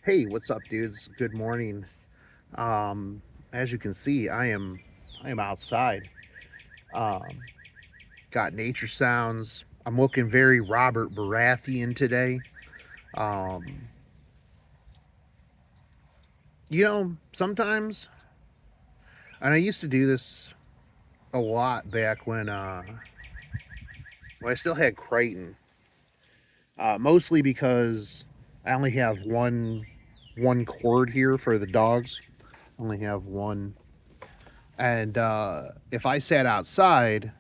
Hey, what's up, dudes? Good morning. As you can see, I am outside. Um, got nature sounds. I'm looking very Robert Baratheon today. Um, sometimes, and I used to do this a lot back when I still had Crichton. Mostly because I only have one cord here for the dogs. I only have one, and if I sat outside,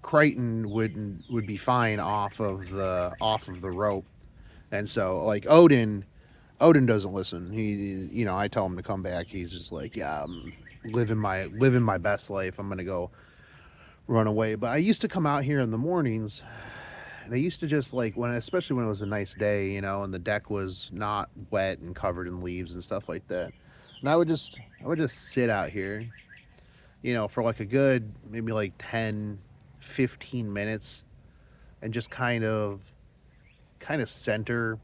Crichton would be fine off of the rope. And so like Odin doesn't listen. I tell him to come back. He's just like, yeah, I'm living my best life. I'm gonna go run away. But I used to come out here in the mornings, and I used to just like especially when it was a nice day, and the deck was not wet and covered in leaves and stuff like that. And I would just sit out here, for like a good maybe like 10, 15 minutes, and just kind of center,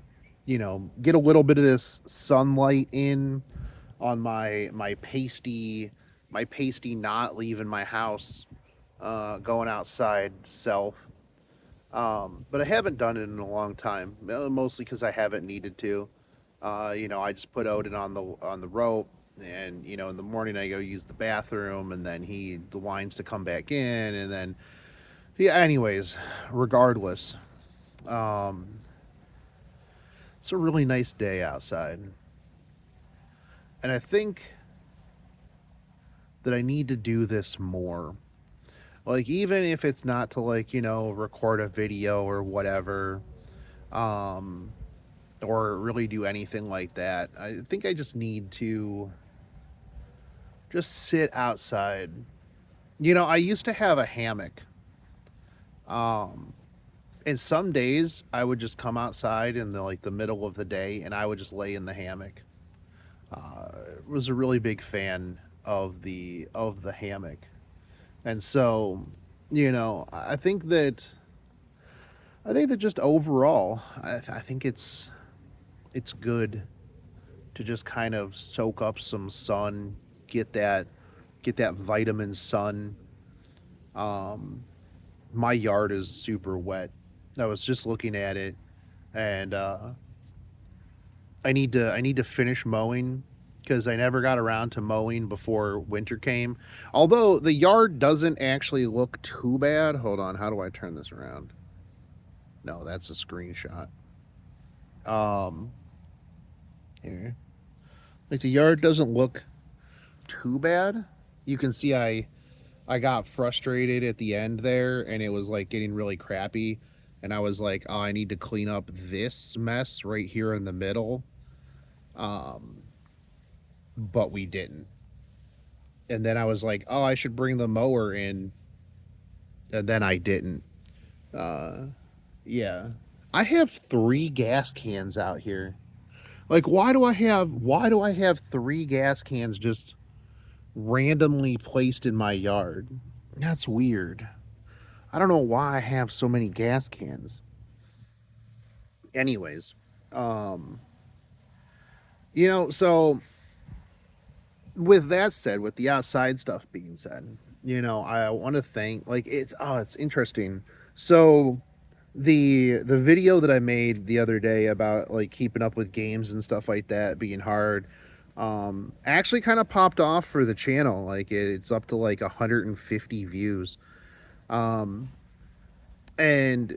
get a little bit of this sunlight in on my pasty not leaving my house, going outside self. But I haven't done it in a long time, mostly because I haven't needed to. I just put Odin on the rope, and in the morning I go use the bathroom, and then he whines to come back in, and then yeah. Anyways, regardless, um, it's a really nice day outside, and I think that I need to do this more. Like, even if it's not to, like, record a video or whatever, um, or really do anything like that. I think I just need to just sit outside. I used to have a hammock. Um, and some days I would just come outside in the middle of the day, and I would just lay in the hammock. Was a really big fan of the hammock. And so, I think that just overall, I think it's good to just kind of soak up some sun, get that get that vitamin sun. Um, my yard is super wet. I was just looking at it, and I need to finish mowing because I never got around to mowing before winter came. Although the yard doesn't actually look too bad. Hold on, how do I turn this around? No, that's a screenshot. Um, Here, like the yard doesn't look too bad. You can see I got frustrated at the end there, and it was like getting really crappy, and I was like, oh, I need to clean up this mess right here in the middle. Um, but we didn't. And then I was like, oh, I should bring the mower in, and then I didn't. Uh, yeah. I have 3 gas cans out here. Like, why do I have 3 gas cans just randomly placed in my yard? That's weird. I don't know why I have so many gas cans. Anyways, um, so with that said, with the outside stuff being said, I want to thank, like, it's interesting. So the video that I made the other day about like keeping up with games and stuff like that being hard, actually kind of popped off for the channel. Like, it's up to like 150 views. Um, and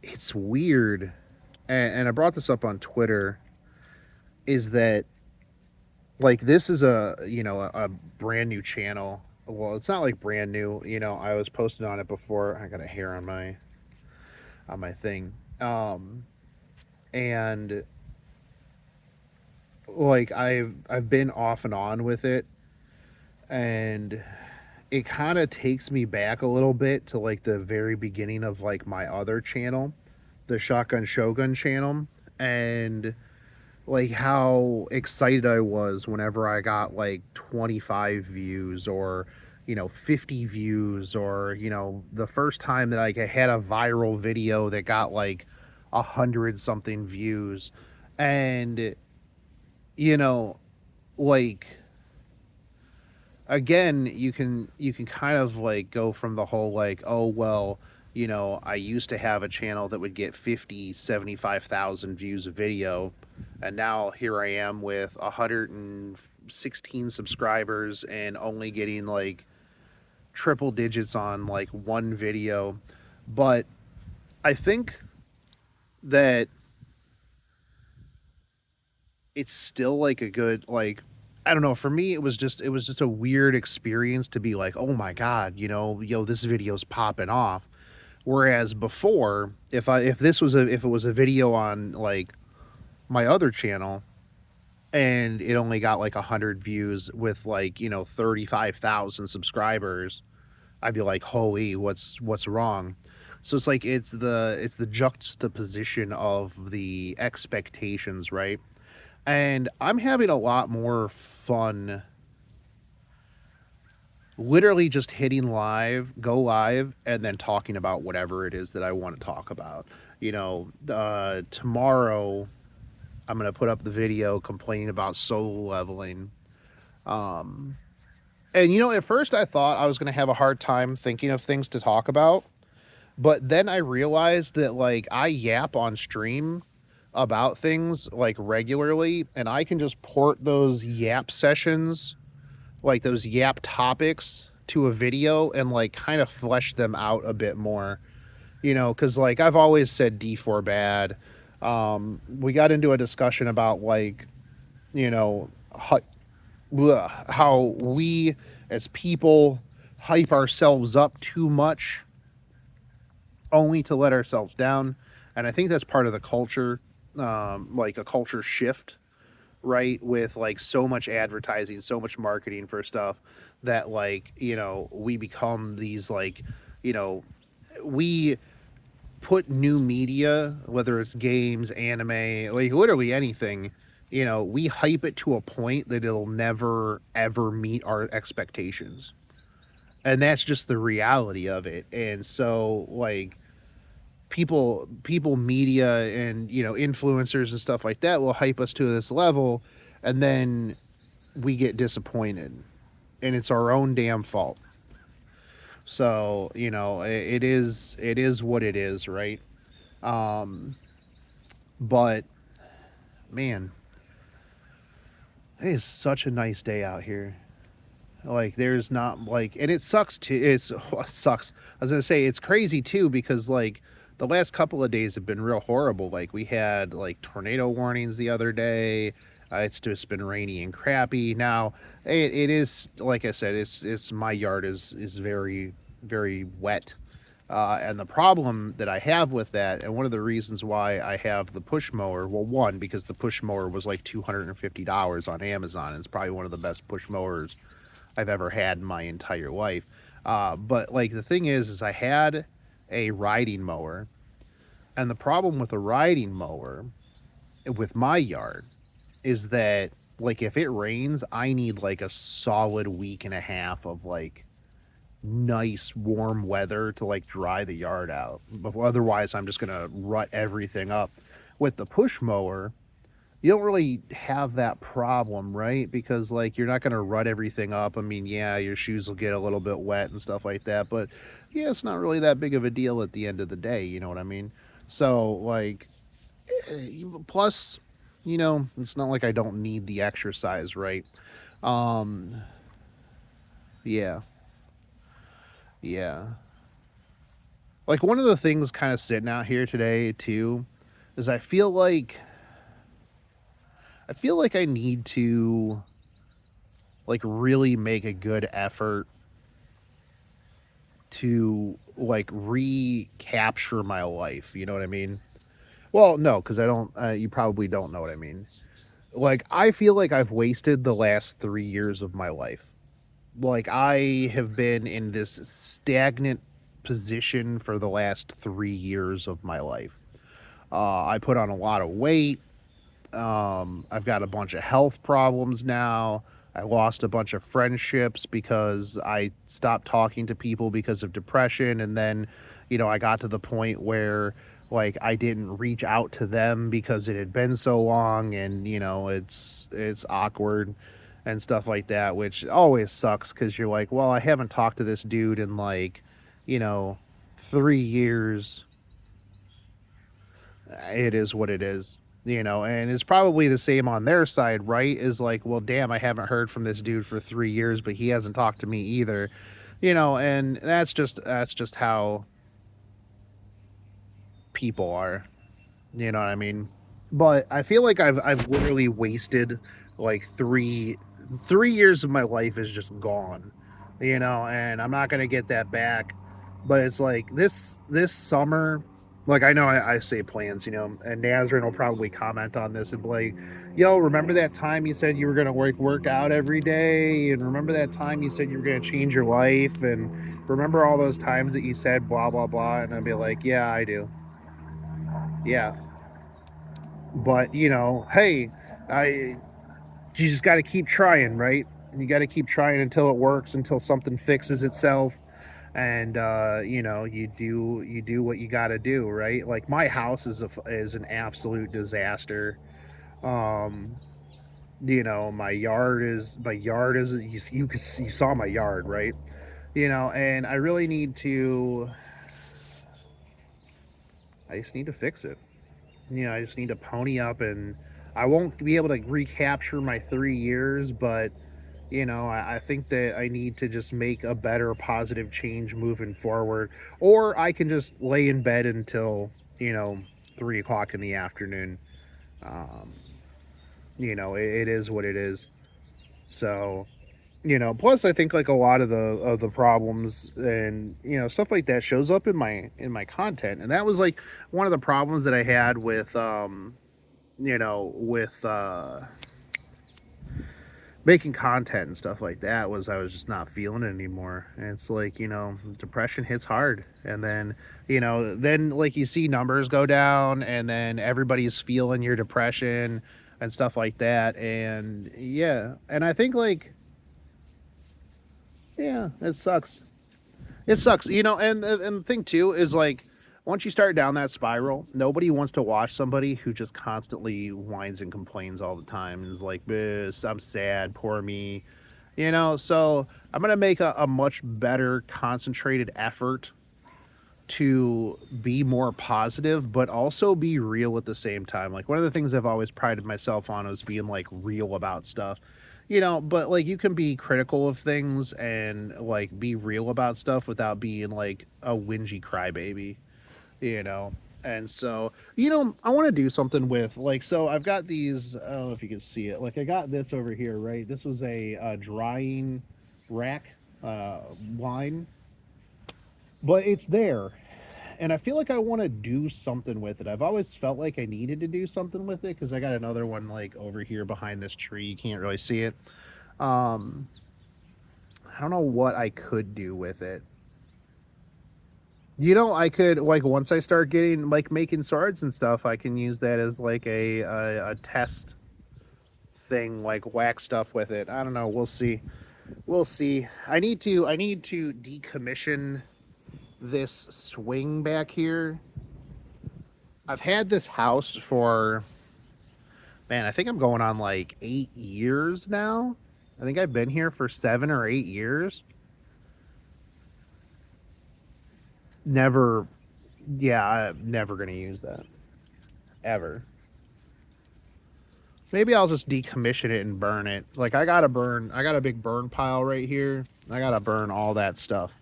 it's weird, and I brought this up on Twitter, is that like this is a brand new channel. Well, it's not like brand new. I was posted on it before. I got a hair on my thing. And like I've been off and on with it, and it kind of takes me back a little bit to like the very beginning of like my other channel, the Shotgun Shogun channel, and like how excited I was whenever I got like 25 views, or 50 views, or the first time that I had a viral video that got like 100 something views. And you know, like again, you can kind of like go from the whole like, oh well, I used to have a channel that would get 50, 75,000 views a video, and now here I am with 116 subscribers and only getting like triple digits on like one video. But I think that it's still like a good, like, I don't know, for me it was just a weird experience to be like, "Oh my god, this video's popping off." Whereas before, if it was a video on like my other channel and it only got like 100 views with like, 35,000 subscribers, I'd be like, "Holy, what's wrong?" So it's like it's the juxtaposition of the expectations, right? And I'm having a lot more fun literally just hitting go live, and then talking about whatever it is that I want to talk about. Tomorrow I'm going to put up the video complaining about solo leveling. Um, and, at first I thought I was going to have a hard time thinking of things to talk about. But then I realized that, like, I yap on stream about things, like, regularly, and I can just port those yap sessions, like those yap topics, to a video and like kind of flesh them out a bit more, because like I've always said D4 bad. We got into a discussion about like, you know, how we as people hype ourselves up too much only to let ourselves down. And I think that's part of the culture, like a culture shift, right? With like so much advertising, so much marketing for stuff that like, we become these like, you know, we put new media, whether it's games, anime, like literally anything, we hype it to a point that it'll never ever meet our expectations. And that's just the reality of it. And so like people media and influencers and stuff like that will hype us to this level, and then we get disappointed, and it's our own damn fault. So it is what it is, right? um but man, it is such a nice day out here. Like there's not like, and it sucks too. It sucks. I was gonna say it's crazy too because like the last couple of days have been real horrible. Like we had like tornado warnings the other day. It's just been rainy and crappy. Now it is, like I said, it's my yard is very very wet. And the problem that I have with that, and one of the reasons why I have the push mower, well, one, because the push mower was like $250 on Amazon. It's probably one of the best push mowers I've ever had in my entire life. But like the thing is I had a riding mower, and the problem with a riding mower with my yard is that like if it rains, I need like a solid week and a half of like nice warm weather to like dry the yard out. But otherwise, I'm just gonna rut everything up. With the push mower, you don't really have that problem, right? Because like you're not going to rut everything up. I mean, yeah, your shoes will get a little bit wet and stuff like that, but yeah, it's not really that big of a deal at the end of the day, you know what I mean? So like plus, it's not like I don't need the exercise, right? Um yeah. Yeah. Like one of the things kind of sitting out here today too is I feel like I need to like really make a good effort to like recapture my life. You know what I mean? Well, no, because I don't. You probably don't know what I mean. Like I feel like I've wasted the last 3 years of my life. Like I have been in this stagnant position for the last 3 years of my life. I put on a lot of weight. I've got a bunch of health problems now. I lost a bunch of friendships because I stopped talking to people because of depression. And then, I got to the point where like I didn't reach out to them because it had been so long, and it's awkward and stuff like that, which always sucks because you're like, well, I haven't talked to this dude in like, you know, 3 years. It is what it is. And it's probably the same on their side, right? Is like, well, damn, I haven't heard from this dude for 3 years, but he hasn't talked to me either. And that's just how people are. You know what I mean? But I feel like I've literally wasted like three years of my life is just gone. And I'm not gonna get that back. But it's like this summer, like I know I say plans, and Nazrin will probably comment on this and be like, yo, remember that time you said you were gonna work out every day, and remember that time you said you were gonna change your life, and remember all those times that you said blah blah blah, and I'd be like, yeah, I do. Yeah. But hey, I you just got to keep trying, right? And you got to keep trying until it works, until something fixes itself, and you do what you got to do, right? Like my house is an absolute disaster. Um, my yard is you saw my yard, right? And I just need to fix it. I just need to pony up, and I won't be able to recapture my 3 years, but I think that I need to just make a better positive change moving forward, or I can just lay in bed until 3 o'clock in the afternoon. Um, it is what it is. So plus I think like a lot of the problems and stuff like that shows up in my content, and that was like one of the problems that I had with making content and stuff like that, was I was just not feeling it anymore. And it's like, depression hits hard. And then like you see numbers go down, and then everybody's feeling your depression and stuff like that. And yeah, and I think like, yeah, it sucks. It sucks, and the thing too is like, once you start down that spiral, nobody wants to watch somebody who just constantly whines and complains all the time and is like, I'm sad, poor me. So I'm gonna make a much better concentrated effort to be more positive, but also be real at the same time. Like one of the things I've always prided myself on is being like real about stuff. But like you can be critical of things and like be real about stuff without being like a whingy crybaby, you know. And so, I want to do something with like, so I've got these, I don't know if you can see it. Like I got this over here, right? This was a drying rack, line, but it's there, and I feel like I want to do something with it. I've always felt like I needed to do something with it because I got another one like over here behind this tree. You can't really see it. Um, I don't know what I could do with it. I could like, once I start getting like making swords and stuff, I can use that as like a test thing, like whack stuff with it. I don't know. We'll see. We'll see. I need to decommission this swing back here. I've had this house for, man, I think I'm going on like 8 years now. I think I've been here for 7 or 8 years. Never, yeah, I'm never gonna use that ever. Maybe I'll just decommission it and burn it. Like I got a big burn pile right here. I gotta burn all that stuff.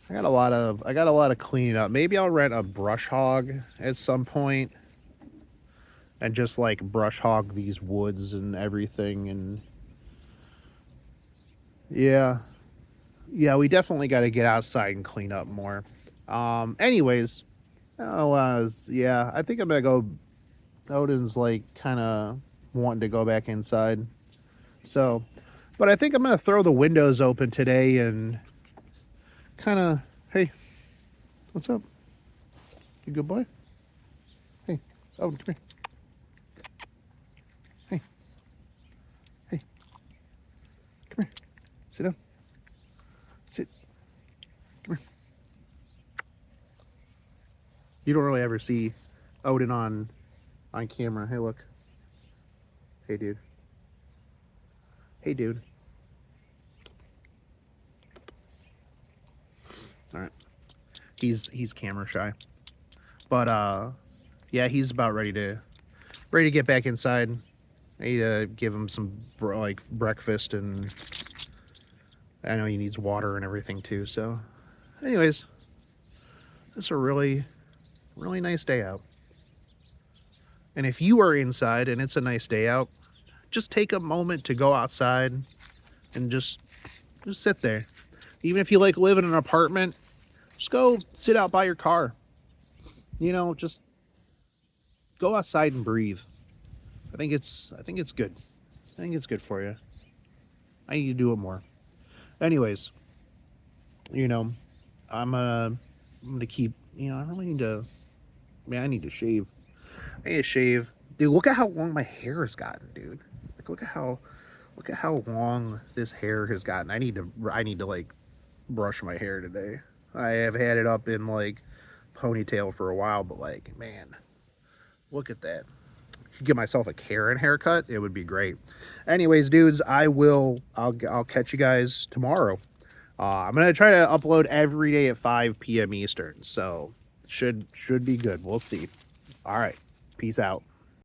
I got a lot of cleaning up. Maybe I'll rent a brush hog at some point and just like brush hog these woods and everything. And yeah, yeah, we definitely got to get outside and clean up more. Anyways, yeah, I think I'm gonna go. Odin's like kind of wanting to go back inside, so, but I think I'm gonna throw the windows open today and kind of, hey, what's up? You good boy? Hey, Odin, come here. Hey, hey, come here. Sit down. Sit. Come here. You don't really ever see Odin on camera. Hey, look. Hey, dude. Hey, dude. All right. He's camera shy, but yeah, he's about ready to get back inside. I need to give him some like breakfast, and I know he needs water and everything too. So, anyways, this is a really nice day out. And if you are inside and it's a nice day out, just take a moment to go outside and just sit there. Even if you like live in an apartment, just go sit out by your car. You know, just go outside and breathe. I think it's good. I think it's good for you. I need to do it more. Anyways, you know, I'm gonna keep. You know, I really need to. Man, I need to shave. I need to shave, dude. Look at how long my hair has gotten, dude. Like, look at how long this hair has gotten. I need to like brush my hair today. I have had it up in like ponytail for a while, but like, man, look at that. Give myself a Karen haircut, it would be great. Anyways, dudes, I'll catch you guys tomorrow. I'm gonna try to upload every day at 5 p.m. Eastern, so should be good. We'll see. All right, peace out.